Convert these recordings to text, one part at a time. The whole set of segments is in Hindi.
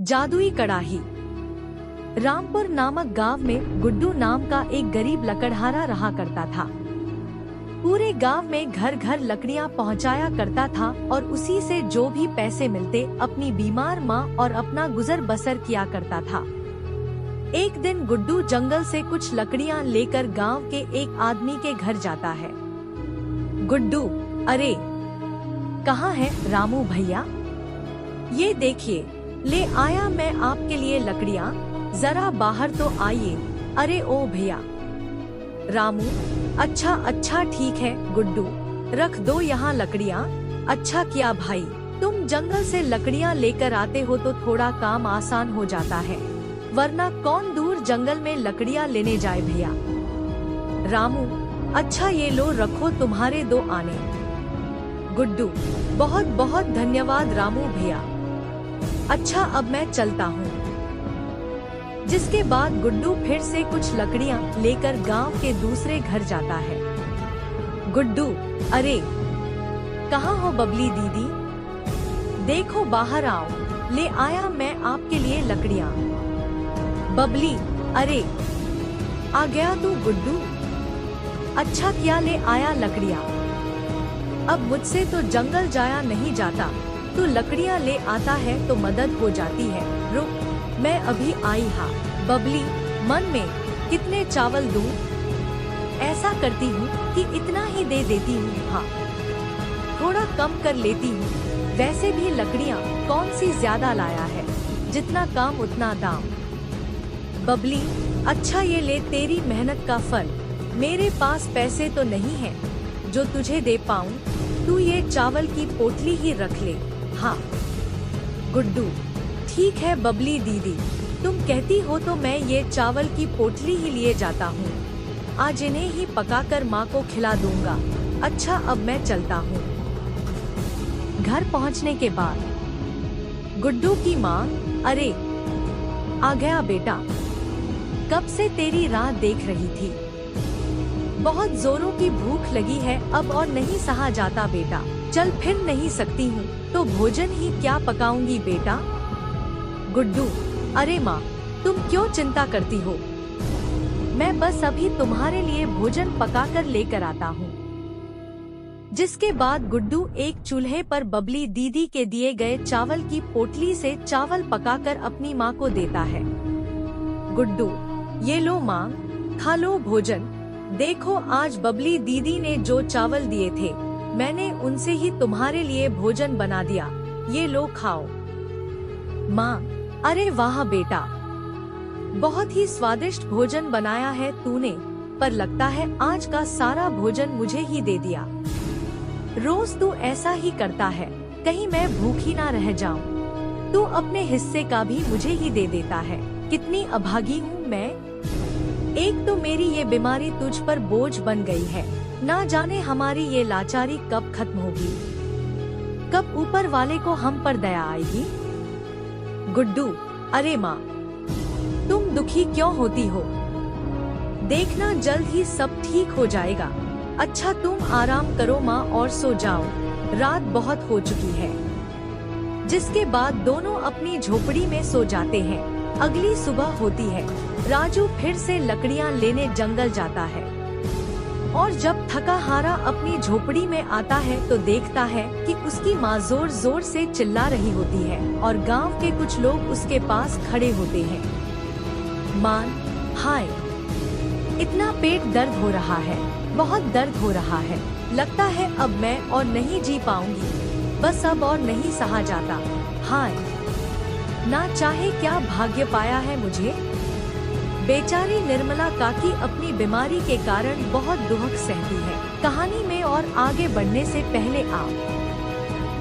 जादुई कड़ाही। रामपुर नामक गांव में गुड्डू नाम का एक गरीब लकड़हारा रहा करता था। पूरे गांव में घर घर लकड़ियां पहुंचाया करता था और उसी से जो भी पैसे मिलते अपनी बीमार माँ और अपना गुजर बसर किया करता था। एक दिन गुड्डू जंगल से कुछ लकड़ियां लेकर गांव के एक आदमी के घर जाता है। गुड्डू, अरे कहाँ है रामू भैया? ये देखिए, ले आया मैं आपके लिए लकड़ियाँ, जरा बाहर तो आइए। अरे ओ भैया। रामू, अच्छा अच्छा ठीक है गुड्डू, रख दो यहाँ लकड़ियाँ। अच्छा किया भाई, तुम जंगल से लकड़ियाँ लेकर आते हो तो थोड़ा काम आसान हो जाता है, वरना कौन दूर जंगल में लकड़ियाँ लेने जाए भैया। रामू, अच्छा ये लो रखो तुम्हारे 2 आने। गुड्डू, बहुत बहुत धन्यवाद रामू भैया। अच्छा अब मैं चलता हूँ। जिसके बाद गुड्डू फिर से कुछ लकड़ियाँ लेकर गांव के दूसरे घर जाता है। गुड्डू, अरे कहाँ हो बबली दीदी? देखो बाहर आओ, ले आया मैं आपके लिए लकड़ियाँ। बबली, अरे आ गया तू गुड्डू? अच्छा किया ले आया लकड़ियाँ। अब मुझसे तो जंगल जाया नहीं जाता, तू लकड़ियाँ ले आता है तो मदद हो जाती है। रुक, मैं अभी आई। हाँ बबली, मन में कितने चावल दूं? ऐसा करती हूँ कि इतना ही दे देती हूँ। हाँ थोड़ा कम कर लेती हूँ, वैसे भी लकड़ियाँ कौन सी ज्यादा लाया है, जितना काम उतना दाम। बबली, अच्छा ये ले तेरी मेहनत का फल। मेरे पास पैसे तो नहीं है जो तुझे दे पाऊँ, तू ये चावल की पोटली ही रख ले। हाँ गुड्डू, ठीक है बबली दीदी, तुम कहती हो तो मैं ये चावल की पोटली ही लिए जाता हूँ। आज इन्हें ही पकाकर माँ को खिला दूंगा। अच्छा अब मैं चलता हूँ। घर पहुँचने के बाद गुड्डू की माँ, अरे आ गया बेटा, कब से तेरी राह देख रही थी। बहुत जोरों की भूख लगी है, अब और नहीं सहा जाता बेटा। चल फिर नहीं सकती हूँ तो भोजन ही क्या पकाऊंगी बेटा। गुड्डू, अरे माँ तुम क्यों चिंता करती हो, मैं बस अभी तुम्हारे लिए भोजन पकाकर लेकर आता हूँ। जिसके बाद गुड्डू एक चूल्हे पर बबली दीदी के दिए गए चावल की पोटली से चावल पकाकर अपनी माँ को देता है। गुड्डू, ये लो माँ, खा लो भोजन। देखो आज बबली दीदी ने जो चावल दिए थे, मैंने उनसे ही तुम्हारे लिए भोजन बना दिया, ये लो खाओ। माँ, अरे वाह बेटा, बहुत ही स्वादिष्ट भोजन बनाया है तूने, पर लगता है आज का सारा भोजन मुझे ही दे दिया। रोज तू ऐसा ही करता है, कहीं मैं भूखी ना रह जाऊं। तू अपने हिस्से का भी मुझे ही दे देता है, कितनी अभागी हूँ मैं। एक तो मेरी ये बीमारी तुझ पर बोझ बन गई है, ना जाने हमारी ये लाचारी कब खत्म होगी, कब ऊपर वाले को हम पर दया आएगी। गुड्डू, अरे माँ तुम दुखी क्यों होती हो, देखना जल्द ही सब ठीक हो जाएगा। अच्छा तुम आराम करो माँ और सो जाओ, रात बहुत हो चुकी है। जिसके बाद दोनों अपनी झोपड़ी में सो जाते हैं। अगली सुबह होती है, राजू फिर से लकड़ियाँ लेने जंगल जाता है और जब थका हारा अपनी झोपड़ी में आता है तो देखता है कि उसकी माँ जोर जोर से चिल्ला रही होती है और गांव के कुछ लोग उसके पास खड़े होते हैं। माँ, हाय, इतना पेट दर्द हो रहा है, बहुत दर्द हो रहा है, लगता है अब मैं और नहीं जी पाऊंगी, बस अब और नहीं सहा जाता। हाय, ना चाहे क्या भाग्य पाया है मुझे। बेचारी निर्मला काकी अपनी बीमारी के कारण बहुत दुख सहती है। कहानी में और आगे बढ़ने से पहले आप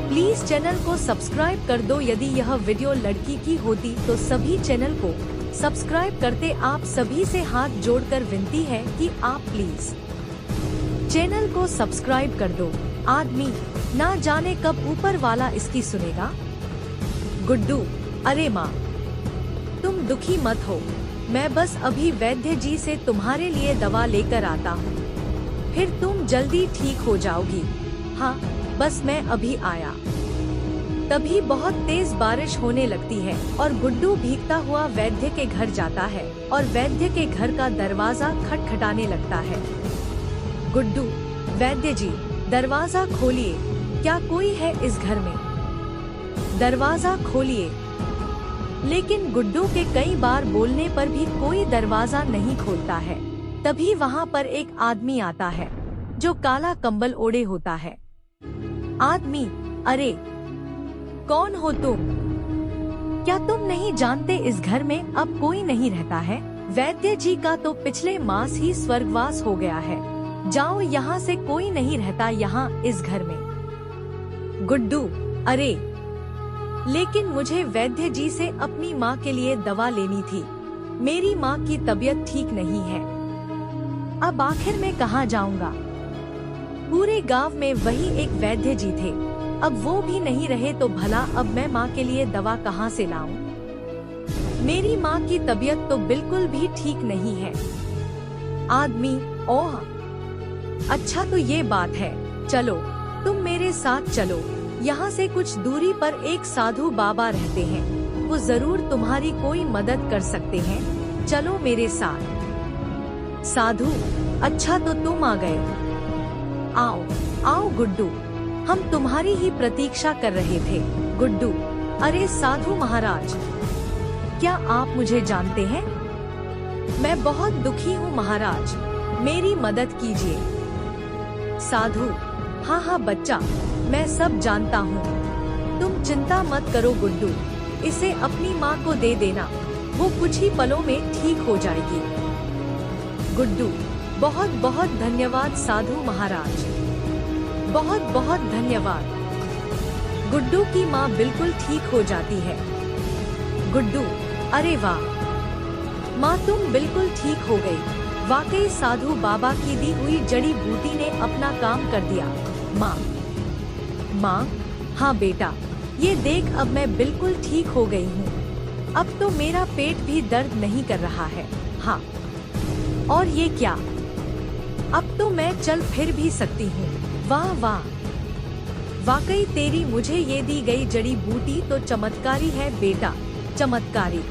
प्लीज चैनल को सब्सक्राइब कर दो। यदि यह वीडियो लड़की की होती तो सभी चैनल को सब्सक्राइब करते। आप सभी से हाथ जोड़कर विनती है कि आप प्लीज चैनल को सब्सक्राइब कर दो। आदमी, ना जाने कब ऊपर वाला इसकी सुनेगा। गुड्डू, अरे माँ तुम दुखी मत हो, मैं बस अभी वैद्य जी से तुम्हारे लिए दवा लेकर आता हूँ, फिर तुम जल्दी ठीक हो जाओगी। हाँ बस मैं अभी आया। तभी बहुत तेज बारिश होने लगती है और गुड्डू भीगता हुआ वैद्य के घर जाता है और वैद्य के घर का दरवाजा खटखटाने लगता है। गुड्डू, वैद्य जी, दरवाजा खोलिए, क्या कोई है इस घर में? दरवाजा खोलिए। लेकिन गुड्डू के कई बार बोलने पर भी कोई दरवाजा नहीं खोलता है। तभी वहाँ पर एक आदमी आता है जो काला कंबल ओढ़े होता है। आदमी, अरे कौन हो तुम? क्या तुम नहीं जानते इस घर में अब कोई नहीं रहता है? वैद्य जी का तो पिछले मास ही स्वर्गवास हो गया है। जाओ, यहाँ से कोई नहीं रहता यहाँ इस घर में। गुड्डू, अरे लेकिन मुझे वैद्य जी से अपनी माँ के लिए दवा लेनी थी। मेरी माँ की तबीयत ठीक नहीं है। अब आखिर मैं कहाँ जाऊँगा? पूरे गांव में वही एक वैद्य जी थे, अब वो भी नहीं रहे तो भला अब मैं माँ के लिए दवा कहाँ से लाऊं? मेरी माँ की तबीयत तो बिल्कुल भी ठीक नहीं है। आदमी, ओह अच्छा तो ये बात है, चलो तुम मेरे साथ चलो। यहाँ से कुछ दूरी पर एक साधु बाबा रहते हैं, वो जरूर तुम्हारी कोई मदद कर सकते हैं, चलो मेरे साथ। साधु, अच्छा तो तुम आ गए। आओ आओ गुड्डू, हम तुम्हारी ही प्रतीक्षा कर रहे थे। गुड्डू, अरे साधु महाराज, क्या आप मुझे जानते हैं? मैं बहुत दुखी हूँ महाराज, मेरी मदद कीजिए। साधु, हाँ हाँ बच्चा, मैं सब जानता हूँ, तुम चिंता मत करो गुड्डू, इसे अपनी माँ को दे देना, वो कुछ ही पलों में ठीक हो जाएगी। गुड्डू, बहुत बहुत धन्यवाद साधु महाराज, बहुत बहुत धन्यवाद। गुड्डू की माँ बिल्कुल ठीक हो जाती है। गुड्डू, अरे वाह माँ, तुम बिल्कुल ठीक हो गई। वाकई साधु बाबा की दी हुई जड़ी बूटी ने अपना काम कर दिया। माँ, माँ, हाँ बेटा, ये देख अब मैं बिल्कुल ठीक हो गई हूँ। अब तो मेरा पेट भी दर्द नहीं कर रहा है। हाँ, और ये क्या, अब तो मैं चल फिर भी सकती हूँ। वाह वाह, वाकई तेरी मुझे ये दी गई जड़ी बूटी तो चमत्कारी है बेटा, चमत्कारी।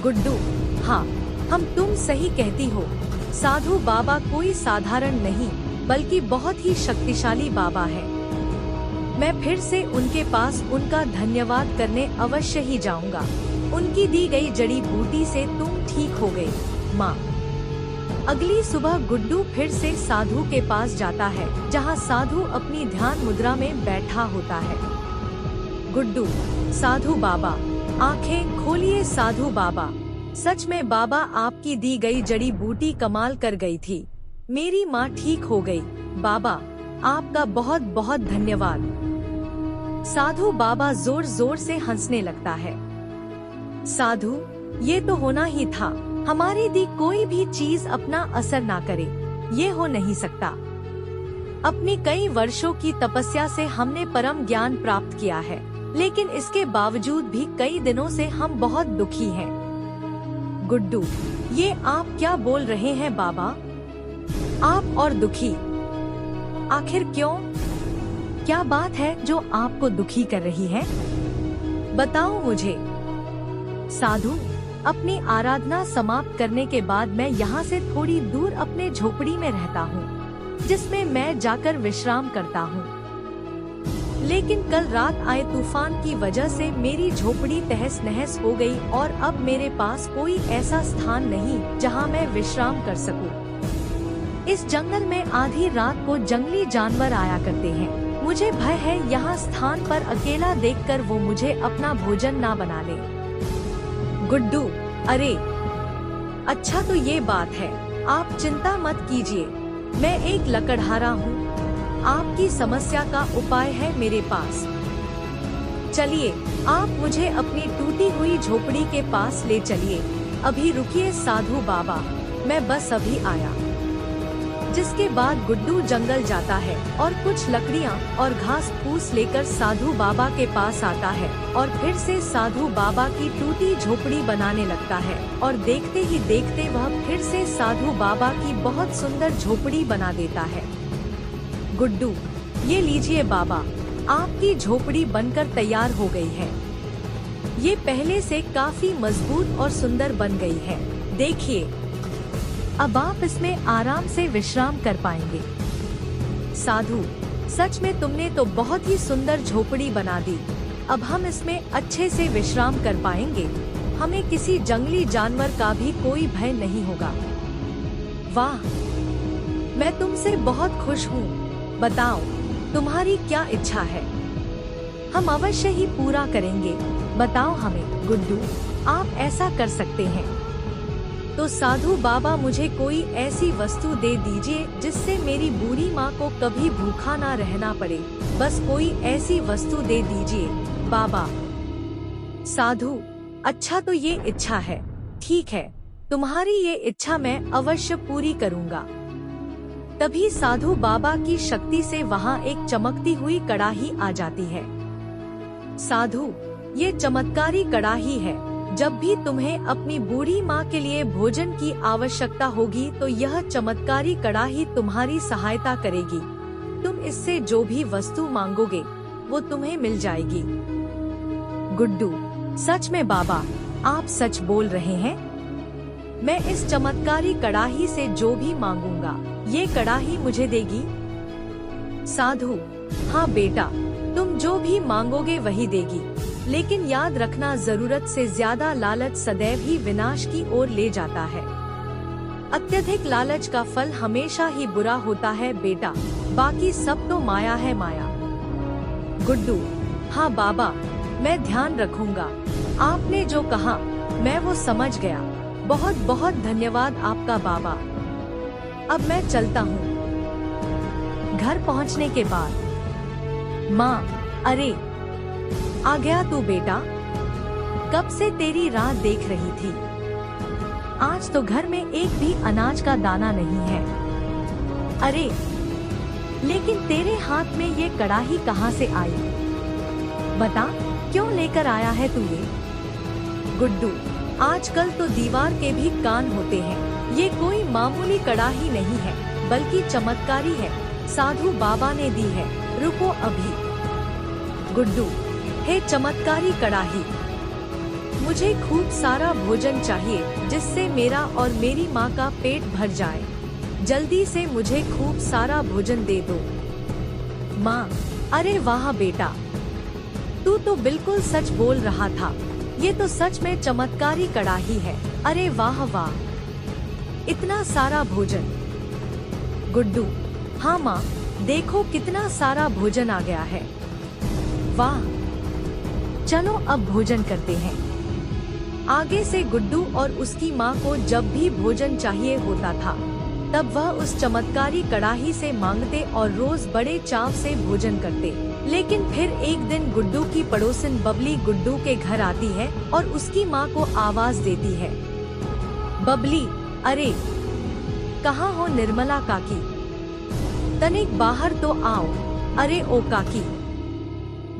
गुड्डू, हाँ हम तुम सही कहती हो, साधु बाबा कोई साधारण नहीं बल्कि बहुत ही शक्तिशाली बाबा है। मैं फिर से उनके पास उनका धन्यवाद करने अवश्य ही जाऊंगा। उनकी दी गई जड़ी बूटी से तुम ठीक हो गई माँ। अगली सुबह गुड्डू फिर से साधु के पास जाता है, जहाँ साधु अपनी ध्यान मुद्रा में बैठा होता है। गुड्डू, साधु बाबा, आंखें खोलिए साधु बाबा। सच में बाबा, आपकी दी गई जड़ी बूटी कमाल कर गई थी, मेरी माँ ठीक हो गई। बाबा, आपका बहुत बहुत धन्यवाद। साधु बाबा जोर जोर से हंसने लगता है। साधु, ये तो होना ही था, हमारी दी कोई भी चीज अपना असर ना करे, ये हो नहीं सकता। अपनी कई वर्षों की तपस्या से हमने परम ज्ञान प्राप्त किया है, लेकिन इसके बावजूद भी कई दिनों से हम बहुत दुखी हैं। गुड्डू, ये आप क्या बोल रहे हैं बाबा? आप और दुखी? आखिर क्यों? क्या बात है जो आपको दुखी कर रही है? बताओ मुझे। साधु, अपनी आराधना समाप्त करने के बाद मैं यहाँ से थोड़ी दूर अपने झोपड़ी में रहता हूँ, जिसमें मैं जाकर विश्राम करता हूँ। लेकिन कल रात आए तूफान की वजह से मेरी झोपड़ी तहस नहस हो गई और अब मेरे पास कोई ऐसा स्थान नहीं जहाँ मैं विश्राम कर सकूँ। इस जंगल में आधी रात को जंगली जानवर आया करते हैं। मुझे भय है यहाँ स्थान पर अकेला देखकर वो मुझे अपना भोजन ना बना ले। गुड्डू, अरे अच्छा तो ये बात है, आप चिंता मत कीजिए, मैं एक लकड़हारा हूँ, आपकी समस्या का उपाय है मेरे पास। चलिए, आप मुझे अपनी टूटी हुई झोपड़ी के पास ले चलिए। अभी रुकिए साधु बाबा, मैं बस अभी आया। जिसके बाद गुड्डू जंगल जाता है और कुछ लकड़ियाँ और घास फूस लेकर साधु बाबा के पास आता है और फिर से साधु बाबा की टूटी झोपड़ी बनाने लगता है और देखते ही देखते वह फिर से साधु बाबा की बहुत सुंदर झोपड़ी बना देता है। गुड्डू, ये लीजिए बाबा, आपकी झोपड़ी बनकर तैयार हो गई है। ये पहले से काफी मजबूत और सुंदर बन गई है। देखिए, अब आप इसमें आराम से विश्राम कर पाएंगे। साधु, सच में तुमने तो बहुत ही सुंदर झोपड़ी बना दी। अब हम इसमें अच्छे से विश्राम कर पाएंगे। हमें किसी जंगली जानवर का भी कोई भय नहीं होगा। वाह, मैं तुमसे बहुत खुश हूँ। बताओ, तुम्हारी क्या इच्छा है? हम अवश्य ही पूरा करेंगे। बताओ हमें गुड्डू, आप ऐसा कर सकते हैं तो साधु बाबा मुझे कोई ऐसी वस्तु दे दीजिए जिससे मेरी बूढ़ी माँ को कभी भूखा ना रहना पड़े। बस कोई ऐसी वस्तु दे दीजिए बाबा। साधु, अच्छा तो ये इच्छा है। ठीक है, तुम्हारी ये इच्छा मैं अवश्य पूरी करूँगा। तभी साधु बाबा की शक्ति से वहाँ एक चमकती हुई कड़ाही आ जाती है। साधु, ये चमत्कारी कड़ाही है। जब भी तुम्हें अपनी बूढ़ी माँ के लिए भोजन की आवश्यकता होगी तो यह चमत्कारी कड़ाही तुम्हारी सहायता करेगी। तुम इससे जो भी वस्तु मांगोगे वो तुम्हें मिल जाएगी। गुड्डू, सच में बाबा, आप सच बोल रहे हैं? मैं इस चमत्कारी कड़ाही से जो भी मांगूंगा ये कड़ाही मुझे देगी? साधु, हाँ बेटा, तुम जो भी मांगोगे वही देगी। लेकिन याद रखना, जरूरत से ज्यादा लालच सदैव ही विनाश की ओर ले जाता है। अत्यधिक लालच का फल हमेशा ही बुरा होता है बेटा। बाकी सब तो माया है, माया। गुड्डू, हाँ बाबा, मैं ध्यान रखूंगा। आपने जो कहा मैं वो समझ गया। बहुत बहुत धन्यवाद आपका बाबा। अब मैं चलता हूँ। घर पहुँचने के बाद माँ, अरे आ गया तू बेटा? कब से तेरी राह देख रही थी। आज तो घर में एक भी अनाज का दाना नहीं है। अरे, लेकिन तेरे हाथ में ये कड़ाही कहाँ से आई? बता, क्यों लेकर आया है तू ये? गुड्डू, आजकल तो दीवार के भी कान होते हैं। ये कोई मामूली कड़ाही नहीं है, बल्कि चमत्कारी है। साधु बाबा ने दी है। रुको अभी। गुड्डू, हे चमत्कारी कड़ाही, मुझे खूब सारा भोजन चाहिए जिससे मेरा और मेरी माँ का पेट भर जाए। जल्दी से मुझे खूब सारा भोजन दे दो। माँ, अरे वाह बेटा, तू तो बिल्कुल सच बोल रहा था। ये तो सच में चमत्कारी कड़ाही है। अरे वाह वाह, इतना सारा भोजन। गुड्डू, हाँ माँ, देखो कितना सारा भोजन आ गया है। वाह, चलो अब भोजन करते हैं। आगे से गुड्डू और उसकी माँ को जब भी भोजन चाहिए होता था तब वह उस चमत्कारी कड़ाही से मांगते और रोज बड़े चाव से भोजन करते। लेकिन फिर एक दिन गुड्डू की पड़ोसन बबली गुड्डू के घर आती है और उसकी माँ को आवाज देती है। बबली, अरे कहाँ हो निर्मला काकी? तनिक बाहर तो आओ। अरे ओ काकी,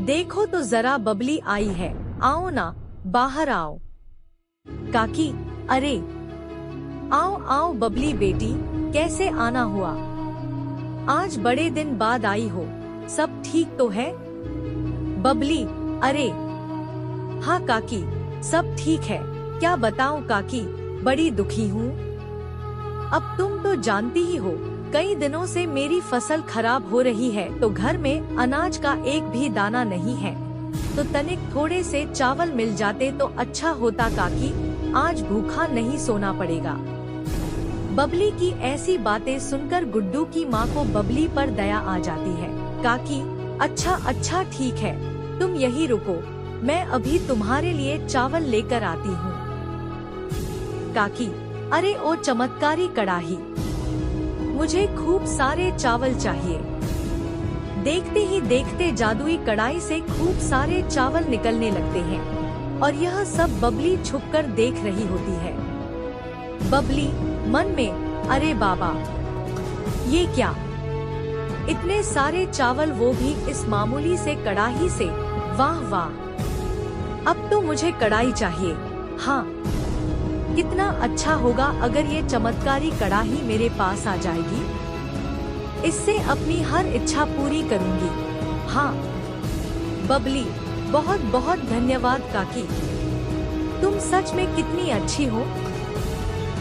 देखो तो जरा बबली आई है। आओ ना, बाहर आओ। काकी, अरे आओ आओ बबली बेटी, कैसे आना हुआ? आज बड़े दिन बाद आई हो। सब ठीक तो है? बबली, अरे हाँ काकी, सब ठीक है। क्या बताऊं काकी, बड़ी दुखी हूँ। अब तुम तो जानती ही हो, कई दिनों से मेरी फसल खराब हो रही है तो घर में अनाज का एक भी दाना नहीं है। तो तनिक थोड़े से चावल मिल जाते तो अच्छा होता काकी। आज भूखा नहीं सोना पड़ेगा। बबली की ऐसी बातें सुनकर गुड्डू की माँ को बबली पर दया आ जाती है। काकी, अच्छा अच्छा ठीक है, तुम यही रुको, मैं अभी तुम्हारे लिए चावल लेकर आती हूँ। काकी, अरे ओ चमत्कारी कड़ाही, मुझे खूब सारे चावल चाहिए। देखते ही देखते जादुई कढ़ाई से खूब सारे चावल निकलने लगते हैं और यह सब बबली छुपकर देख रही होती है। बबली मन में, अरे बाबा, ये क्या, इतने सारे चावल, वो भी इस मामूली से कढ़ाई से। वाह वाह, अब तो मुझे कढ़ाई चाहिए। हाँ, कितना अच्छा होगा अगर ये चमत्कारी कढ़ाई मेरे पास आ जाएगी। इससे अपनी हर इच्छा पूरी करूंगी। हाँ, बबली, बहुत बहुत धन्यवाद काकी, तुम सच में कितनी अच्छी हो।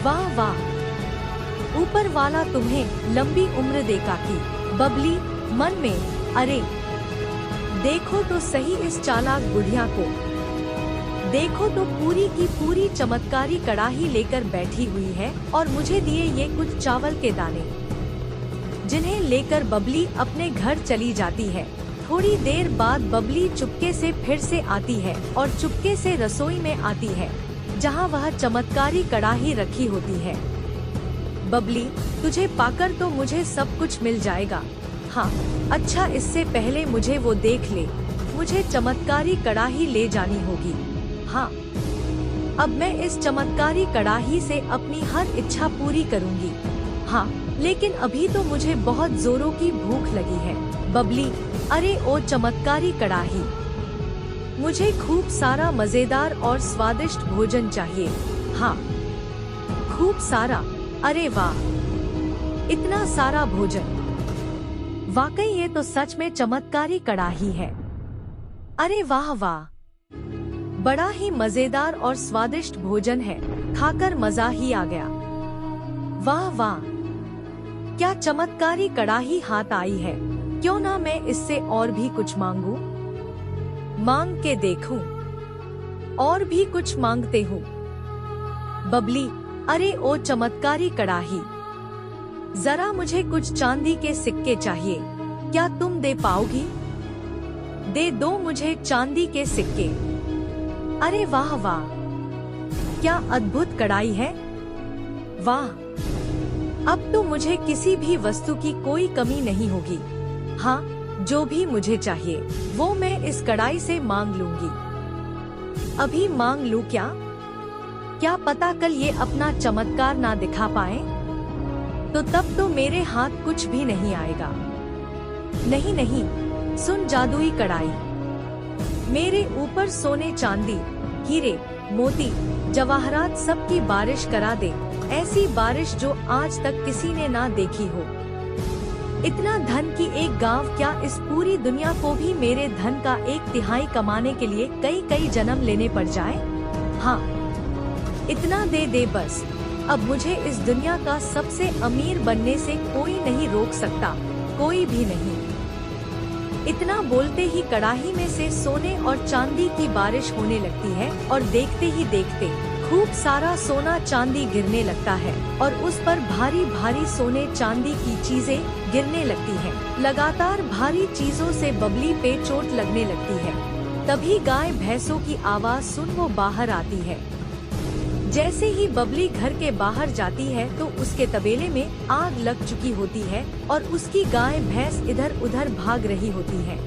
वाह वाह, ऊपर वाला तुम्हें लंबी उम्र दे काकी। बबली मन में, अरे देखो तो सही इस चालाक बुढ़िया को, देखो तो पूरी की पूरी चमत्कारी कड़ाही लेकर बैठी हुई है और मुझे दिए ये कुछ चावल के दाने, जिन्हें लेकर बबली अपने घर चली जाती है। थोड़ी देर बाद बबली चुपके से फिर से आती है और चुपके से रसोई में आती है, जहां वह चमत्कारी कड़ाही रखी होती है। बबली, तुझे पाकर तो मुझे सब कुछ मिल जाएगा। हाँ, अच्छा इससे पहले मुझे वो देख ले, मुझे चमत्कारी कड़ाही ले जानी होगी। हाँ, अब मैं इस चमत्कारी कड़ाही से अपनी हर इच्छा पूरी करूँगी। हाँ, लेकिन अभी तो मुझे बहुत जोरों की भूख लगी है। बबली, अरे ओ चमत्कारी कड़ाही, मुझे खूब सारा मजेदार और स्वादिष्ट भोजन चाहिए। हाँ, खूब सारा, अरे वाह, इतना सारा भोजन, वाकई ये तो सच में चमत्कारी कड़ाही है। अरे वाह वाह, बड़ा ही मजेदार और स्वादिष्ट भोजन है, खाकर मजा ही आ गया। वाह वाह, क्या चमत्कारी कड़ाही हाथ आई है, क्यों ना मैं इससे और भी कुछ मांगूं, मांग के देखूं, और भी कुछ मांगते हूँ। बबली, अरे ओ चमत्कारी कड़ाही, जरा मुझे कुछ चांदी के सिक्के चाहिए, क्या तुम दे पाओगी? दे दो मुझे चांदी के सिक्के। अरे वाह वाह, क्या अद्भुत कड़ाई है। वाह, अब तो मुझे किसी भी वस्तु की कोई कमी नहीं होगी। हाँ, जो भी मुझे चाहिए वो मैं इस कड़ाई से मांग लूंगी। अभी मांग लूं क्या? क्या पता कल ये अपना चमत्कार ना दिखा पाए, तो तब तो मेरे हाथ कुछ भी नहीं आएगा। नहीं नहीं, सुन जादुई कड़ाई, मेरे ऊपर सोने चांदी, हीरे, मोती, जवाहरात सब की बारिश करा दे, ऐसी बारिश जो आज तक किसी ने ना देखी हो। इतना धन की एक गांव क्या इस पूरी दुनिया को भी मेरे धन का 1/3 कमाने के लिए कई कई जन्म लेने पड़ जाए। हाँ, इतना दे दे बस, अब मुझे इस दुनिया का सबसे अमीर बनने से कोई नहीं रोक सकता, कोई भी नहीं। इतना बोलते ही कड़ाही में से सोने और चांदी की बारिश होने लगती है और देखते ही देखते खूब सारा सोना चांदी गिरने लगता है और उस पर भारी भारी सोने चांदी की चीजें गिरने लगती हैं। लगातार भारी चीजों से बबली पे चोट लगने लगती है। तभी गाय भैंसों की आवाज सुन वो बाहर आती है। जैसे ही बबली घर के बाहर जाती है तो उसके तबेले में आग लग चुकी होती है और उसकी गाय भैंस इधर उधर भाग रही होती है।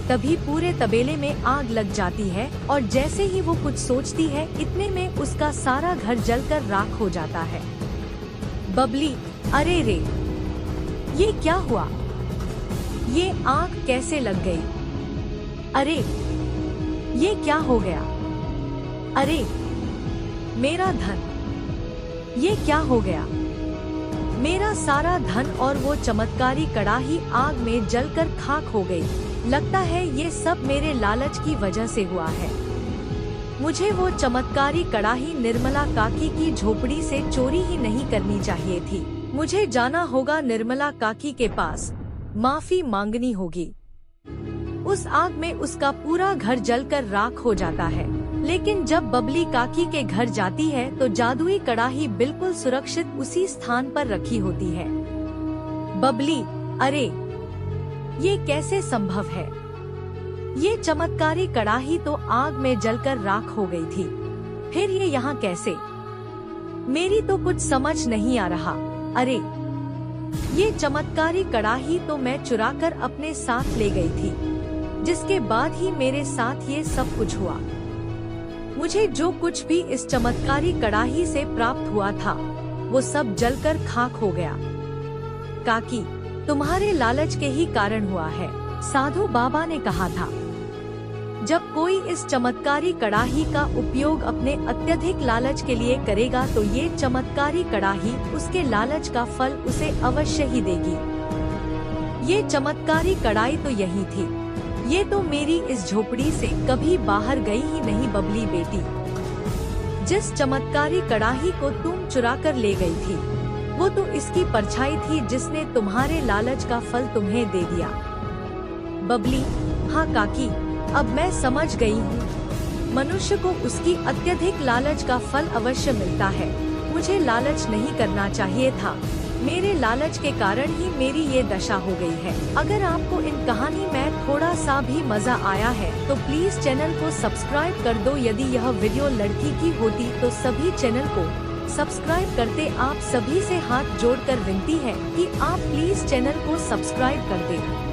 तभी पूरे तबेले में आग लग जाती है और जैसे ही वो कुछ सोचती है इतने में उसका सारा घर जलकर राख हो जाता है। बबली, अरे रे, ये क्या हुआ? ये आग कैसे लग गई? अरे, ये क्या हो गया? अरे, मेरा धन, ये क्या हो गया? मेरा सारा धन और वो चमत्कारी कड़ाही आग में जलकर खाक हो गई। लगता है ये सब मेरे लालच की वजह से हुआ है। मुझे वो चमत्कारी कड़ाही निर्मला काकी की झोपड़ी से चोरी ही नहीं करनी चाहिए थी। मुझे जाना होगा निर्मला काकी के पास, माफी मांगनी होगी। उस आग में उसका पूरा घर जलकर राख हो जाता है। लेकिन जब बबली काकी के घर जाती है तो जादुई कड़ाही बिल्कुल सुरक्षित उसी स्थान पर रखी होती है। बबली, अरे, ये कैसे संभव है? ये चमत्कारी कड़ाही तो आग में जलकर राख हो गई थी, फिर ये यहाँ कैसे? मेरी तो कुछ समझ नहीं आ रहा। अरे, ये चमत्कारी कड़ाही तो मैं चुराकर अपने साथ ले गई थी, जिसके बाद ही मेरे साथ ये सब कुछ हुआ। मुझे जो कुछ भी इस चमत्कारी कड़ाही से प्राप्त हुआ था वो सब जलकर खाक हो गया। काकी, तुम्हारे लालच के ही कारण हुआ है, साधु बाबा ने कहा था। जब कोई इस चमत्कारी कड़ाही का उपयोग अपने अत्यधिक लालच के लिए करेगा तो ये चमत्कारी कड़ाही उसके लालच का फल उसे अवश्य ही देगी। ये चमत्कारी कड़ाई तो यही थी। ये तो मेरी इस झोपड़ी से कभी बाहर गई ही नहीं बबली बेटी। जिस चमत्कारी कड़ाही को तुम चुरा कर ले गई थी, वो तो इसकी परछाई थी जिसने तुम्हारे लालच का फल तुम्हें दे दिया। बबली: हाँ काकी, अब मैं समझ गई हूँ। मनुष्य को उसकी अत्यधिक लालच का फल अवश्य मिलता है। मुझे लालच नहीं करना चाहिए था। मेरे लालच के कारण ही मेरी ये दशा हो गई है। अगर आपको इन कहानी में थोड़ा सा भी मजा आया है तो प्लीज चैनल को सब्सक्राइब कर दो। यदि यह वीडियो लड़की की होती तो सभी चैनल को सब्सक्राइब करते। आप सभी से हाथ जोड़कर विनती है कि आप प्लीज चैनल को सब्सक्राइब कर दें।